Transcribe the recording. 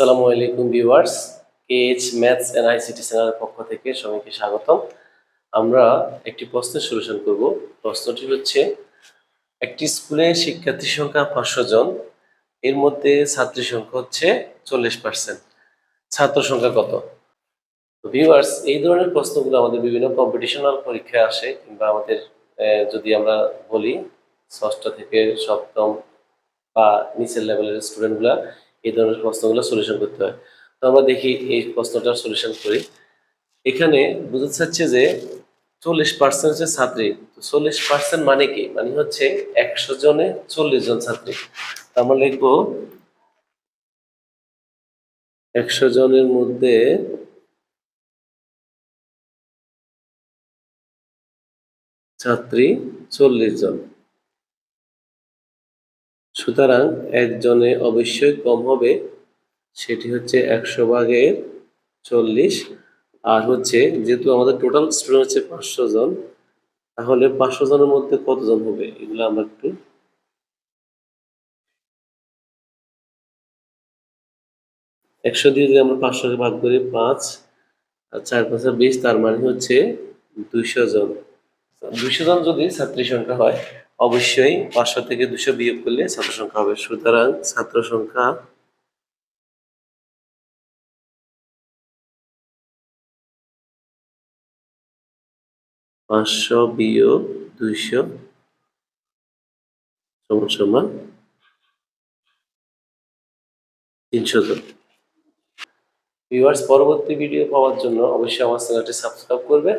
আসসালামু আলাইকুম viewers, KH maths and ICT চ্যানেলের পক্ষ থেকে সবাইকে স্বাগতম। আমরা একটি প্রশ্নের সলিউশন করব। প্রশ্নটি হচ্ছে, একটি স্কুলে শিক্ষার্থীর সংখ্যা 500 জন, এর মধ্যে ছাত্রী সংখ্যা হচ্ছে 40%, ছাত্র সংখ্যা কত? ভিউয়ার্স, এই ধরনের প্রশ্নগুলো আমাদের বিভিন্ন কম্পিটিশনাল পরীক্ষায় আসে, কিংবা আমাদের যদি আমরা বলি ষষ্ঠ থেকে সপ্তম বা নিচের লেভেলের স্টুডেন্টগুলা এই ধরনের প্রশ্নগুলো সলিউশন করতে হয়। তো আমরা দেখি এই প্রশ্নটার সলিউশন করি। এখানে বুঝতে চাচ্ছে যে 40% হচ্ছে ছাত্রী। তো 40% মানে কি? মানে হচ্ছে 100 জনে 40 জন ছাত্রী। তো আমরা লিখবো 100 জনের মধ্যে ছাত্রী 40 জন। সুতরাং একজনে অবশ্যই কম হবে, সেটি হচ্ছে 100 ভাগের 40। আর হচ্ছে যেহেতু আমাদের টোটাল স্টুডেন্ট হচ্ছে 500 জন, তাহলে 500 জনের মধ্যে কতজন হবে এগুলো আমরা একটু 100 দিয়ে যদি আমরা 500 কে ভাগ করি, 5 আর 4 5 20, তার মানে হচ্ছে 200 জন। 200 জন যদি ছাত্রী সংখ্যা হয়, অবশ্যই 500 থেকে 200 বিয়োগ করলে ছাত্র সংখ্যা হবে। সুতরাং ছাত্র সংখ্যা 500 বিয়োগ 200 সমান সমান 300 জন। ভিউয়ার্স, পরবর্তী ভিডিও পাওয়ার জন্য অবশ্যই আমার চ্যানেলটি সাবস্ক্রাইব করবে।